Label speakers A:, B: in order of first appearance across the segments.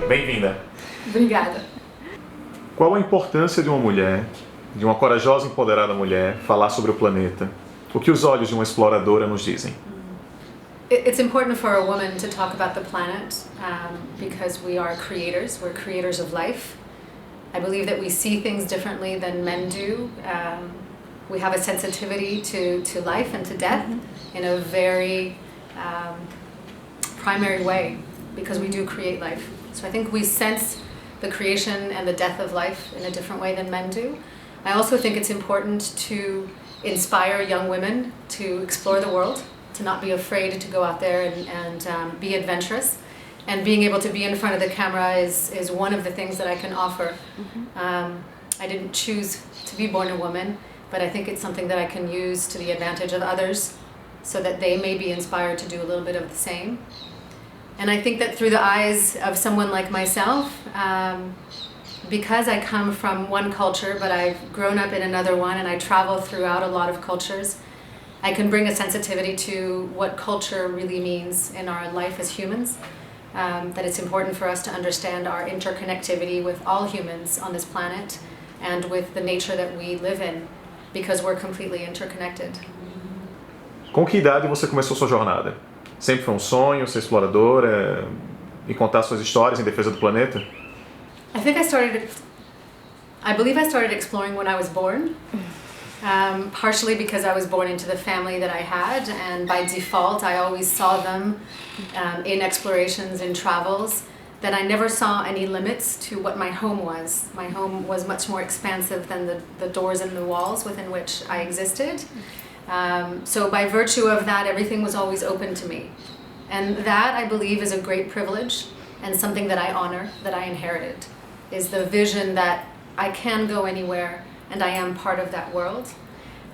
A: Bem-vinda.
B: Obrigada.
A: Qual a importância de uma mulher, de uma corajosa e empoderada mulher, falar sobre o planeta? O que os olhos de uma exploradora nos dizem?
B: It's important for a woman to talk about the planet because we are creators. We're creators of life. I believe that we see things differently than men do. We have a sensitivity to life and to death in a very primary way because we do create life. So I think we sense the creation and the death of life in a different way than men do. I also think it's important to inspire young women to explore the world, to not be afraid to go out there and be adventurous. And being able to be in front of the camera is one of the things that I can offer. I didn't choose to be born a woman, but I think it's something that I can use to the advantage of others so that they may be inspired to do a little bit of the same. And I think that through the eyes of someone like myself, because I come from one culture, but I've grown up in another one and I travel throughout a lot of cultures, I can bring a sensitivity to what culture really means in our life as humans. That it's important for us to understand our interconnectivity with all humans on this planet and with the nature that we live in, because we're completely interconnected.
A: Com que idade você começou sua jornada? Sempre foi um sonho ser exploradora e contar suas histórias em defesa do planeta?
B: I believe I started exploring when I was born. Partially because I was born into the family that I had, and by default I always saw them in explorations, in travels, that I never saw any limits to what my home was. My home was much more expansive than the doors and the walls within which I existed. So by virtue of that, everything was always open to me. And that, I believe, is a great privilege and something that I honor, that I inherited, is the vision that I can go anywhere and I am part of that world.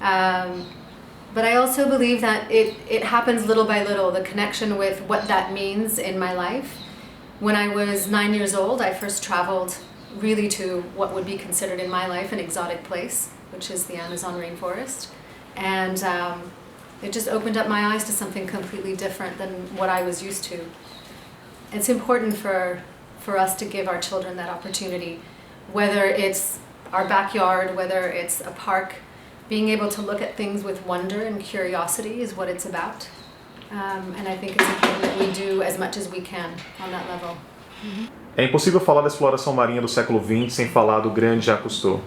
B: But I also believe that it happens little by little, the connection with what that means in my life. When I was 9 years old, I first traveled really to what would be considered in my life an exotic place, which is the Amazon rainforest. And it just opened up my eyes to something completely different than what I was used to. It's important for us to give our children that opportunity, whether it's our backyard, whether it's a park. Being able to look at things with wonder and curiosity is what it's about. And I think it's important that we do as much as we can on that level.
A: É impossível falar da exploração marinha do século XX sem falar do grande Jacques Cousteau.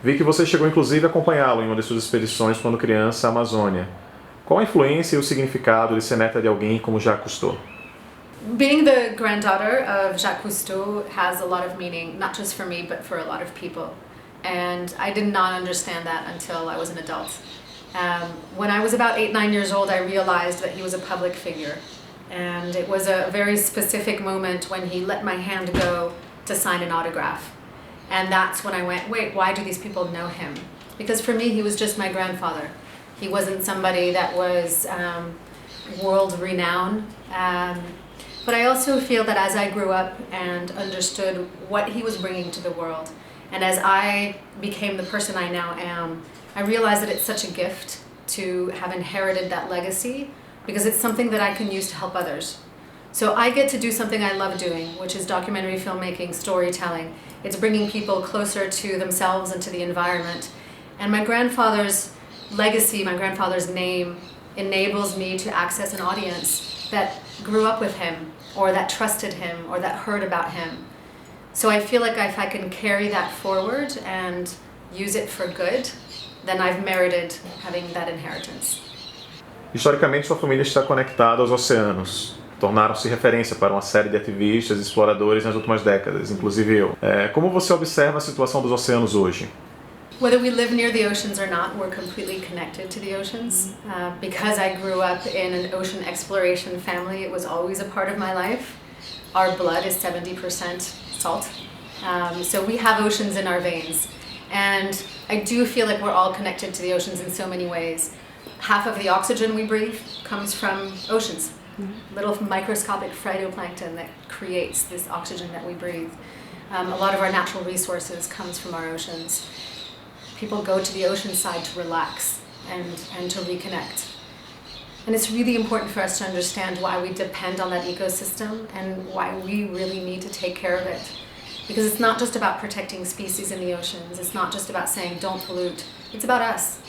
A: Vi que você chegou inclusive a acompanhá-lo em uma de suas expedições quando criança à Amazônia. Qual a influência e o significado de ser neta de alguém como Jacques Cousteau?
B: Being the granddaughter of Jacques Cousteau has a lot of meaning, not just for me, but for a lot of people. And I did not understand that until I was an adult. When I was about 8-9 years old, I realized that he was a public figure. And it was a very specific moment when he let my hand go to sign an autograph. And that's when I went, wait, why do these people know him? Because for me, he was just my grandfather. He wasn't somebody that was world renowned. But I also feel that as I grew up and understood what he was bringing to the world, and as I became the person I now am, I realized that it's such a gift to have inherited that legacy, because it's something that I can use to help others. So I get to do something I love doing, which is documentary filmmaking, storytelling. It's bringing people closer to themselves and to the environment. And my grandfather's legacy, my grandfather's name, enables me to access an audience that grew up with him, or that trusted him, or that heard about him. So I feel like if I can carry that forward and use it for good, then I've merited having that inheritance.
A: Historicamente, sua família está conectada aos oceanos. Tornaram-se referência para uma série de ativistas e exploradores nas últimas décadas, inclusive eu. Como você observa a situação dos oceanos hoje?
B: Whether we live near the oceans or not, we're completely connected to the oceans. Because I grew up in an ocean exploration family, it was always a part of my life. Our blood is 70% salt. So we have oceans in our veins. And I do feel like we're all connected to the oceans in so many ways. Half of the oxygen we breathe comes from oceans. Little microscopic phytoplankton that creates this oxygen that we breathe. A lot of our natural resources comes from our oceans. People go to the ocean side to relax and to reconnect. And it's really important for us to understand why we depend on that ecosystem and why we really need to take care of it. Because it's not just about protecting species in the oceans. It's not just about saying don't pollute. It's about us.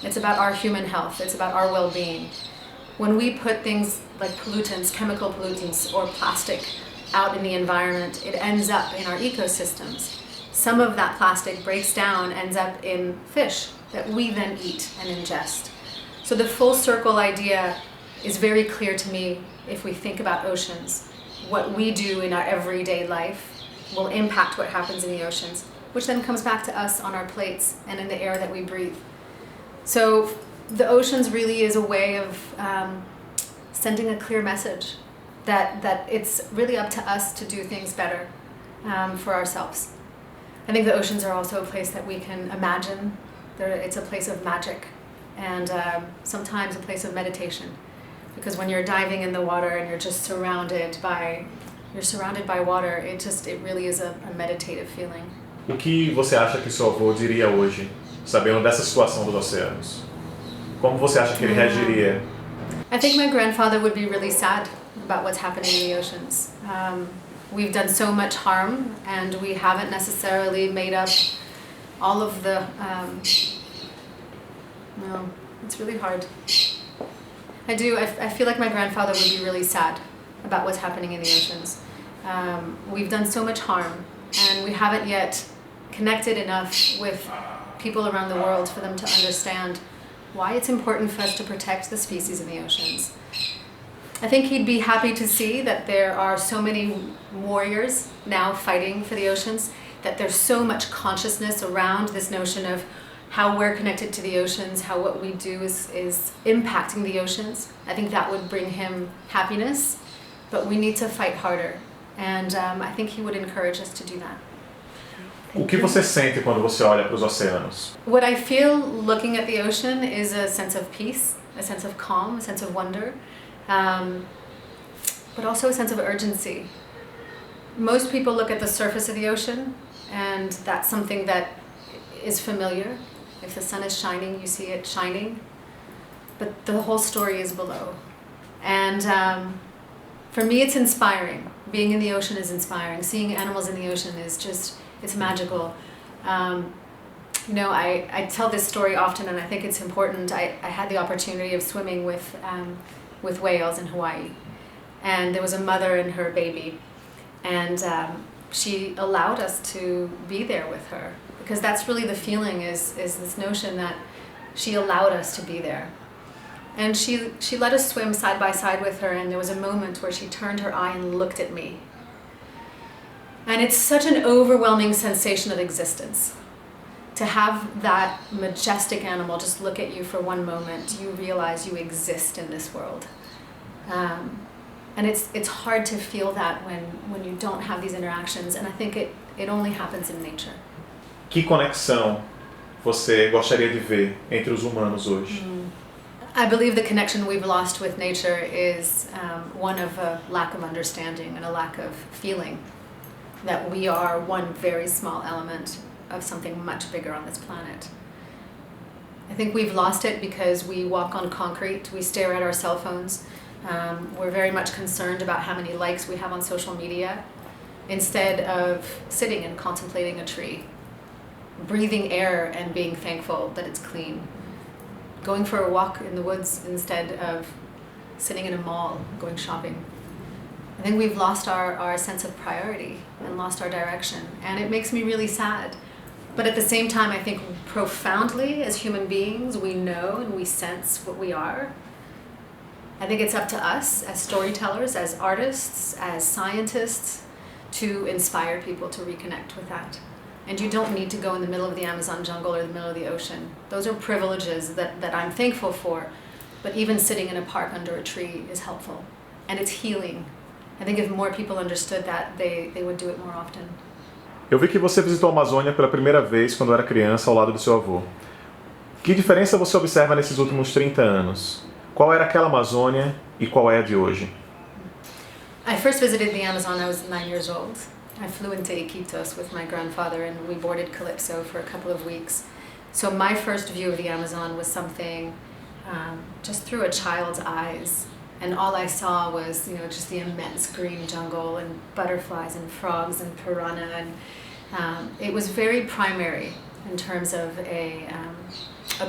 B: It's about our human health. It's about our well-being. When we put things like pollutants, chemical pollutants, or plastic out in the environment, it ends up in our ecosystems. Some of that plastic breaks down, ends up in fish that we then eat and ingest. So the full circle idea is very clear to me if we think about oceans. What we do in our everyday life will impact what happens in the oceans, which then comes back to us on our plates and in the air that we breathe. So the oceans really is a way of sending a clear message that it's really up to us to do things better for ourselves. I think the oceans are also a place that we can imagine. It's a place of magic and sometimes a place of meditation. Because when you're diving in the water and you're just surrounded by water, it really is a meditative feeling.
A: O que você acha que seu avô diria hoje, sabendo dessa situação dos oceanos? Como você acha que ele reagiria?
B: I think my grandfather would be really sad about what's happening in the oceans. We've done so much harm and we haven't necessarily made up all of the... no, it's really hard. I feel like my grandfather would be really sad about what's happening in the oceans. We've done so much harm and we haven't yet connected enough with people around the world for them to understand why it's important for us to protect the species in the oceans. I think he'd be happy to see that there are so many warriors now fighting for the oceans, that there's so much consciousness around this notion of how we're connected to the oceans, how what we do is impacting the oceans. I think that would bring him happiness, but we need to fight harder. And I think he would encourage us to do that.
A: O que você sente quando você olha para os oceanos?
B: What I feel looking at the ocean is a sense of peace, a sense of calm, a sense of wonder, but also a sense of urgency. Most people look at the surface of the ocean and that's something that is familiar. If the sun is shining, you see it shining, but the whole story is below. And for me, it's inspiring. Being in the ocean is inspiring. Seeing animals in the ocean is just, it's magical. You know, I tell this story often and I think it's important. I had the opportunity of swimming with whales in Hawaii. And there was a mother and her baby. And she allowed us to be there with her. Because that's really the feeling is this notion that she allowed us to be there. And she let us swim side by side with her, and there was a moment where she turned her eye and looked at me. And it's such an overwhelming sensation of existence. To have that majestic animal just look at you for one moment, you realize you exist in this world. And it's hard to feel that when you don't have these interactions, and I think it only happens in nature.
A: Que conexão você gostaria de ver entre os humanos hoje?
B: I believe the connection we've lost with nature is one of a lack of understanding and a lack of feeling that we are one very small element of something much bigger on this planet. I think we've lost it because we walk on concrete, we stare at our cell phones, we're very much concerned about how many likes we have on social media instead of sitting and contemplating a tree, breathing air and being thankful that it's clean. Going for a walk in the woods instead of sitting in a mall, going shopping. I think we've lost our sense of priority and lost our direction, and it makes me really sad. But at the same time, I think profoundly as human beings, we know and we sense what we are. I think it's up to us as storytellers, as artists, as scientists, to inspire people to reconnect with that. And you don't need to go in the middle of the Amazon jungle or the middle of the ocean. Those are privileges that I'm thankful for. But even sitting in a park under a tree is helpful. And it's healing. I think if more people understood that, they would do it more often.
A: Eu vi que você visitou a Amazônia pela primeira vez quando era criança ao lado do seu avô. Que diferença você observa nesses últimos 30 anos? Qual era aquela Amazônia e qual é a de hoje?
B: I first visited the Amazon when I was 9 years old. I flew into Iquitos with my grandfather and we boarded Calypso for a couple of weeks. So my first view of the Amazon was something just through a child's eyes. And all I saw was, just the immense green jungle and butterflies and frogs and piranha. And it was very primary in terms of a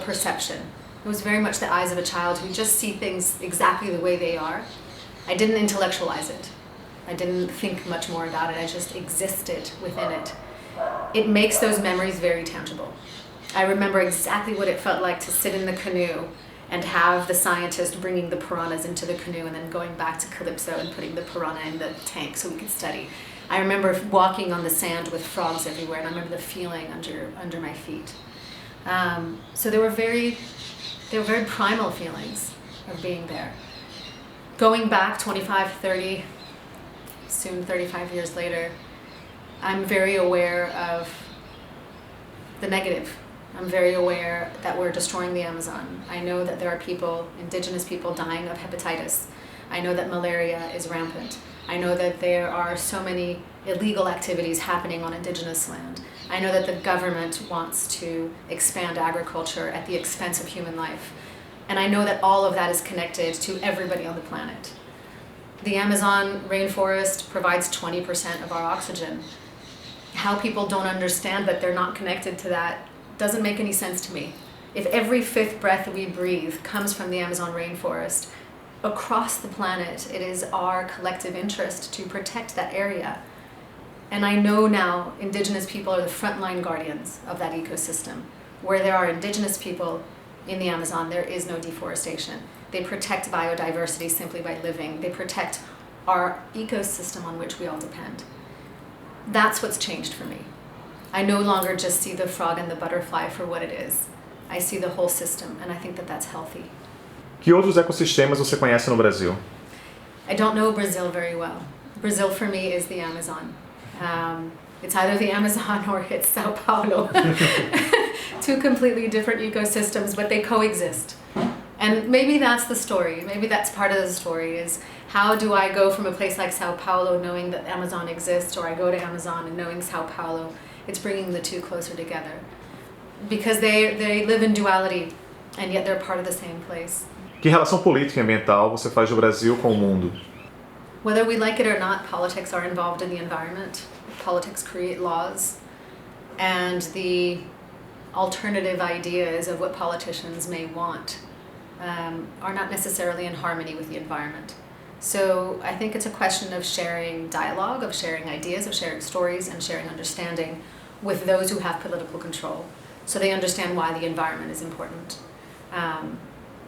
B: perception. It was very much the eyes of a child who just see things exactly the way they are. I didn't intellectualize it. I didn't think much more about it. I just existed within it. It makes those memories very tangible. I remember exactly what it felt like to sit in the canoe and have the scientist bringing the piranhas into the canoe and then going back to Calypso and putting the piranha in the tank so we could study. I remember walking on the sand with frogs everywhere, and I remember the feeling under my feet. So they were very primal feelings of being there. Going back 25, 30, soon 35 years later, I'm very aware of the negative. I'm very aware that we're destroying the Amazon. I know that there are people, indigenous people, dying of hepatitis. I know that malaria is rampant. I know that there are so many illegal activities happening on indigenous land. I know that the government wants to expand agriculture at the expense of human life. And I know that all of that is connected to everybody on the planet. The Amazon rainforest provides 20% of our oxygen. How people don't understand that they're not connected to that doesn't make any sense to me. If every fifth breath we breathe comes from the Amazon rainforest, across the planet, it is our collective interest to protect that area. And I know now indigenous people are the frontline guardians of that ecosystem. Where there are indigenous people in the Amazon, there is no deforestation. They protect biodiversity simply by living. They protect our ecosystem on which we all depend. That's what's changed for me. I no longer just see the frog and the butterfly for what it is. I see the whole system, and I think that that's healthy.
A: Que outros ecossistemas você conhece no Brasil?
B: I don't know Brazil very well. Brazil for me is the Amazon. It's either the Amazon or it's Sao Paulo. Two completely different ecosystems, but they coexist. And maybe that's the story. Maybe that's part of the story, is how do I go from a place like Sao Paulo knowing that Amazon exists, or I go to Amazon and knowing Sao Paulo. It's bringing the two closer together. Because they live in duality, and yet they're part of the same place.
A: Que relação política e ambiental você faz do Brasil com o mundo?
B: Whether we like it or not, politics are involved in the environment. Politics create laws. And the alternative ideas of what politicians may want are not necessarily in harmony with the environment. So I think it's a question of sharing dialogue, of sharing ideas, of sharing stories, and sharing understanding with those who have political control, so they understand why the environment is important.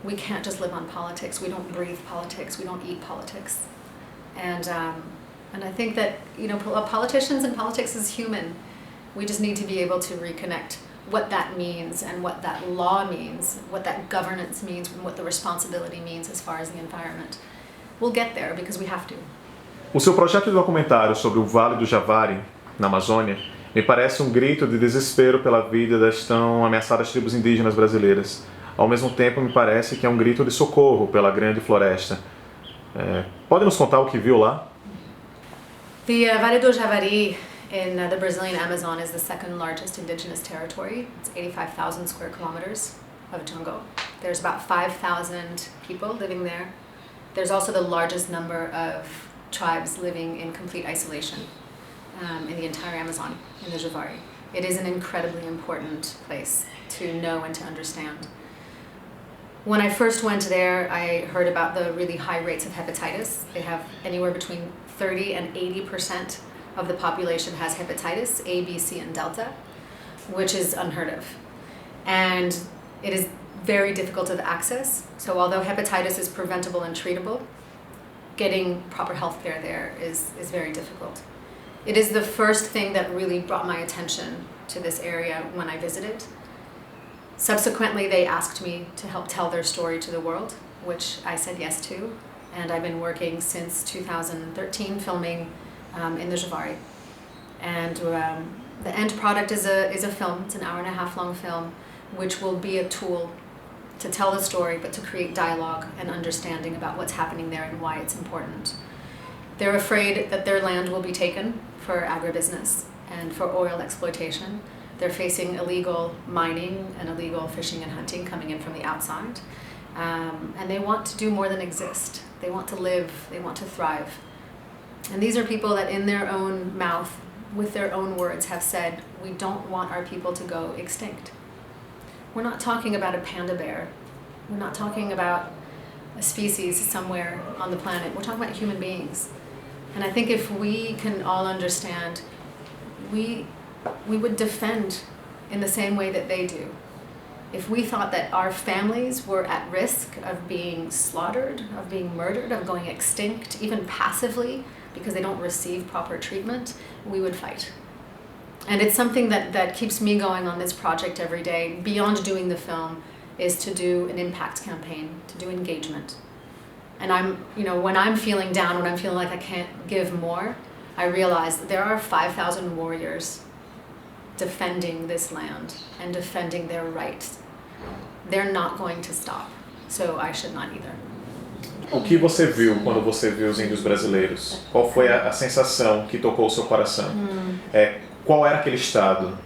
B: We can't just live on politics. We don't breathe politics. We don't eat politics. And I think that politicians and politics is human. We just need to be able to reconnect what that means and what that law means, what that governance means, and what the responsibility means as far as the environment. We'll get there because we have to.
A: O seu projeto de documentário sobre o Vale do Javari, na Amazônia, me parece um grito de desespero pela vida das tão ameaçadas tribos indígenas brasileiras. Ao mesmo tempo, me parece que é um grito de socorro pela grande floresta. Pode nos contar o que viu lá?
B: The Vale do Javari in the Brazilian Amazon is the second largest indigenous territory. It's 85,000 square kilometers of jungle. There's about 5,000 people living there. There's also the largest number of tribes living in complete isolation in the entire Amazon, in the Javari. It is an incredibly important place to know and to understand. When I first went there, I heard about the really high rates of hepatitis. They have anywhere between 30 and 80% of the population has hepatitis, A, B, C, and Delta, which is unheard of. And it is very difficult of access. So although hepatitis is preventable and treatable, getting proper health care there is very difficult. It is the first thing that really brought my attention to this area when I visited. Subsequently, they asked me to help tell their story to the world, which I said yes to. And I've been working since 2013 filming in the Javari. And the end product is a film. It's an hour-and-a-half long film, which will be a tool to tell the story, but to create dialogue and understanding about what's happening there and why it's important. They're afraid that their land will be taken for agribusiness and for oil exploitation. They're facing illegal mining and illegal fishing and hunting coming in from the outside. And they want to do more than exist. They want to live, they want to thrive. And these are people that in their own mouth, with their own words, have said, we don't want our people to go extinct. We're not talking about a panda bear. We're not talking about a species somewhere on the planet. We're talking about human beings. And I think if we can all understand, we would defend in the same way that they do. If we thought that our families were at risk of being slaughtered, of being murdered, of going extinct, even passively, because they don't receive proper treatment, we would fight. And it's something that keeps me going on this project every day, beyond doing the film, is to do an impact campaign, to do engagement. And when I'm feeling down, when I'm feeling like I can't give more, I realize that there are 5,000 warriors defending this land and defending their rights. They're not going to stop, so I should not either.
A: O que você viu quando você viu os índios brasileiros? Qual foi a sensação que tocou o seu coração? Qual era aquele estado?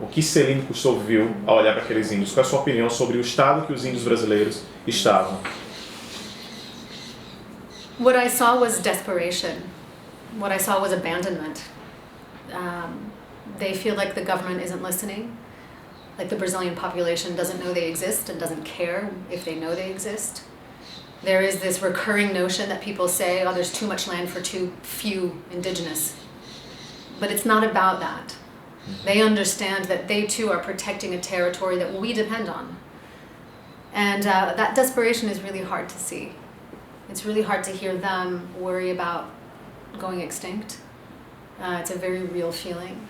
A: O que Céline Cousteau viu ao olhar para aqueles índios? Qual é a sua opinião sobre o estado que os índios brasileiros estavam?
B: What I saw was desperation. What I saw was abandonment. They feel like the government isn't listening, like the Brazilian population doesn't know they exist and doesn't care if they know they exist. There is this recurring notion that people say, oh, there's too much land for too few indigenous. But it's not about that. They understand that they too are protecting a territory that we depend on. And that desperation is really hard to see. It's really hard to hear them worry about going extinct. It's a very real feeling.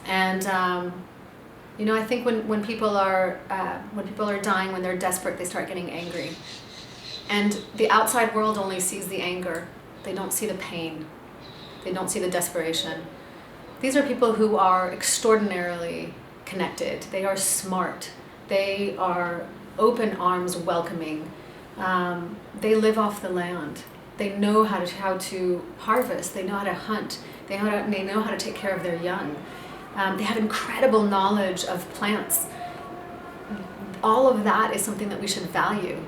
B: And I think when people are dying, when they're desperate, they start getting angry. And the outside world only sees the anger. They don't see the pain. They don't see the desperation. These are people who are extraordinarily connected. They are smart. They are open arms welcoming. They live off the land. They know how to harvest. They know how to hunt. They know how to take care of their young. They have incredible knowledge of plants. All of that is something that we should value.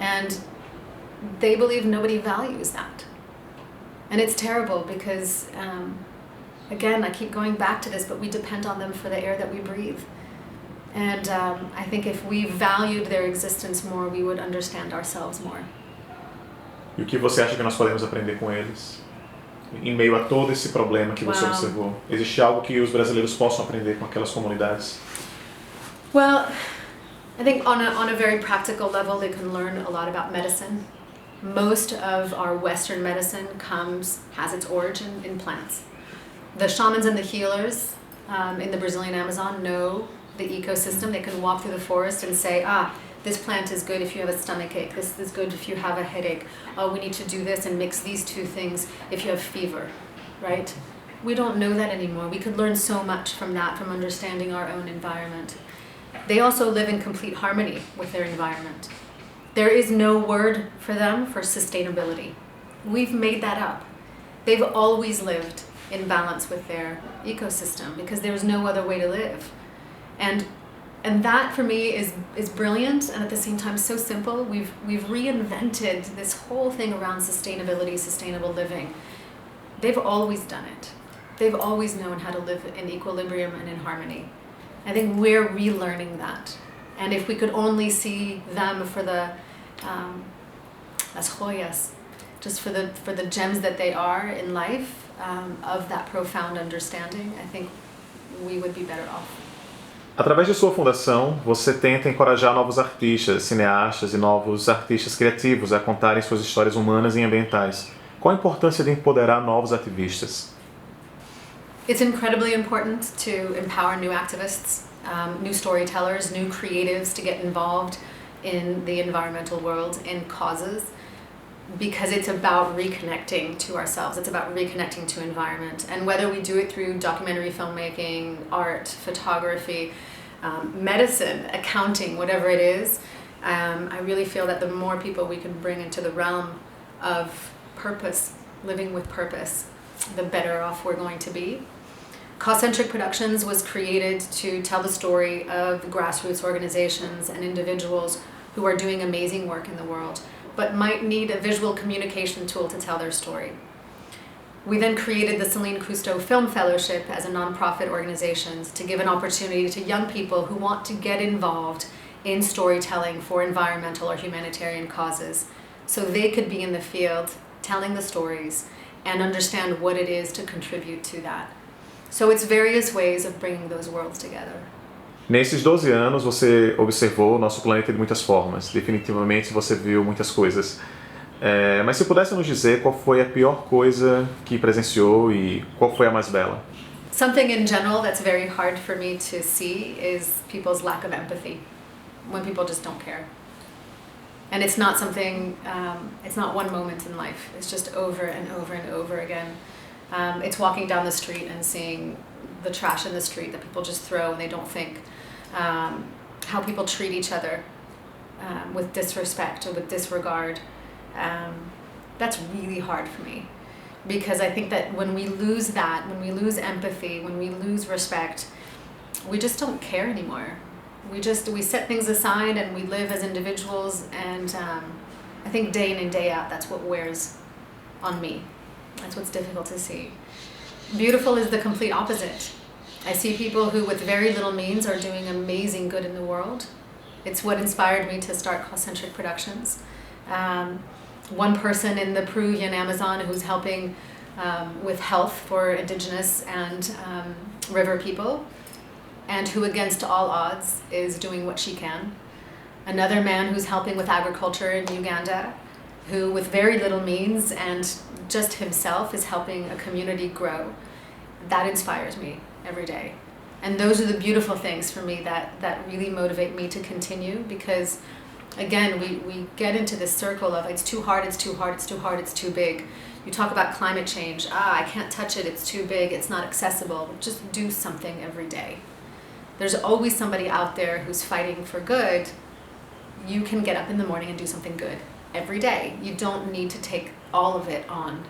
B: And they believe nobody values that. And it's terrible because, again, I keep going back to this, but we depend on them for the air that we breathe. And I think if we valued their existence more, we would understand ourselves more.
A: E o que você acha que nós podemos aprender com eles? Em meio a todo esse problema que você observou, existe algo que os brasileiros possam aprender com aquelas comunidades?
B: Well, I think on a very practical level, they can learn a lot about medicine. Most of our Western medicine has its origin in plants. The shamans and the healers in the Brazilian Amazon know the ecosystem. They can walk through the forest and say, this plant is good if you have a stomachache. This is good if you have a headache. Oh, we need to do this and mix these two things if you have fever, right? We don't know that anymore. We could learn so much from that, from understanding our own environment. They also live in complete harmony with their environment. There is no word for them for sustainability. We've made that up. They've always lived in balance with their ecosystem because there's no other way to live. And that for me is brilliant and at the same time so simple. We've reinvented this whole thing around sustainability, sustainable living. They've always done it. They've always known how to live in equilibrium and in harmony. I think we're relearning that. And if we could only see them for the as joyas, just for the gems that they are in life, of that profound understanding, I think we would be better off.
A: Através de sua fundação, você tenta encorajar novos artistas, cineastas e novos artistas criativos a contarem suas histórias humanas e ambientais. Qual a importância de empoderar novos ativistas?
B: It's incredibly important to empower new activists, new storytellers, new creatives to get involved in the environmental world, in causes, because it's about reconnecting to ourselves. It's about reconnecting to environment. And whether we do it through documentary filmmaking, art, photography, medicine, accounting, whatever it is, I really feel that the more people we can bring into the realm of purpose, living with purpose, the better off we're going to be. Cause-centric Productions was created to tell the story of grassroots organizations and individuals who are doing amazing work in the world, but might need a visual communication tool to tell their story. We then created the Céline Cousteau Film Fellowship as a nonprofit organization to give an opportunity to young people who want to get involved in storytelling for environmental or humanitarian causes, so they could be in the field telling the stories and understand what it is to contribute to that. So it's various ways of bringing those worlds together.
A: Nesses 12 anos, você observou o nosso planeta de muitas formas. Definitivamente, você viu muitas coisas. Mas se pudesse nos dizer qual foi a pior coisa que presenciou e qual foi a mais bela?
B: Something in general that's very hard for me to see is people's lack of empathy, when people just don't care. And it's not something, it's not one moment in life, it's just over and over and over again. It's walking down the street and seeing the trash in the street that people just throw and they don't think. How people treat each other with disrespect or with disregard. That's really hard for me, because I think that when we lose that, when we lose empathy, when we lose respect, we just don't care anymore. We set things aside and we live as individuals, and I think day in and day out, that's what wears on me. That's what's difficult to see. Beautiful is the complete opposite. I see people who with very little means are doing amazing good in the world. It's what inspired me to start Cóstackz Productions. One person in the Peruvian Amazon who's helping with health for indigenous and river people, and who against all odds is doing what she can. Another man who's helping with agriculture in Uganda, who with very little means and just himself is helping a community grow. That inspires me every day. And those are the beautiful things for me that really motivate me to continue, because again, we get into this circle of it's too hard, it's too hard, it's too hard, it's too big. You talk about climate change, I can't touch it, it's too big, it's not accessible. Just do something every day. There's always somebody out there who's fighting for good. You can get up in the morning and do something good every day. You don't need to take all of it on.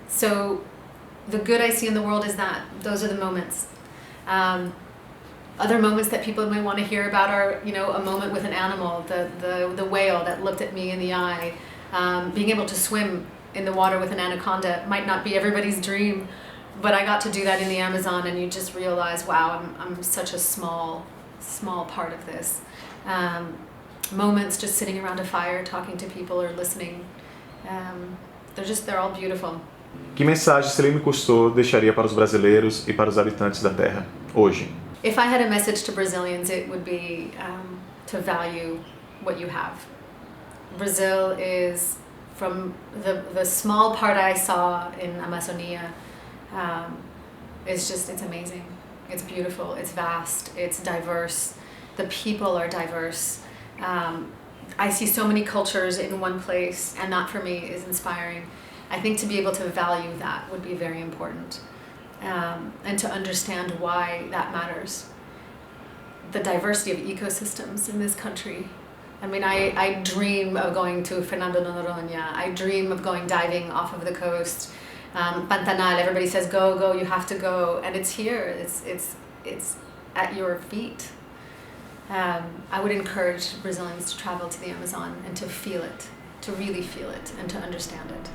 B: So the good I see in the world is that those are the moments. Other moments that people may want to hear about are, a moment with an animal, the whale that looked at me in the eye. Being able to swim in the water with an anaconda might not be everybody's dream, but I got to do that in the Amazon, and you just realize, wow, I'm such a small part of this. Moments just sitting around a fire, talking to people or listening. They're all beautiful.
A: Que mensagem Céline Cousteau deixaria para os brasileiros e para os habitantes da Terra hoje?
B: If I had a message to Brazilians, it would be to value what you have. Brazil is, from the small part I saw in Amazonia, it's amazing. It's beautiful, it's vast, it's diverse. The people are diverse. I see so many cultures in one place, and that for me is inspiring. I think to be able to value that would be very important, and to understand why that matters. The diversity of ecosystems in this country. I mean, I dream of going to Fernando de Noronha. I dream of going diving off of the coast. Pantanal, everybody says, go, you have to go. And it's here, it's at your feet. I would encourage Brazilians to travel to the Amazon and to feel it, to really feel it, and to understand it.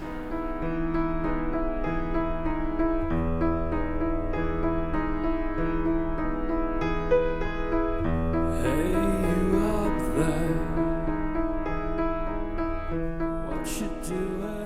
C: What you doing?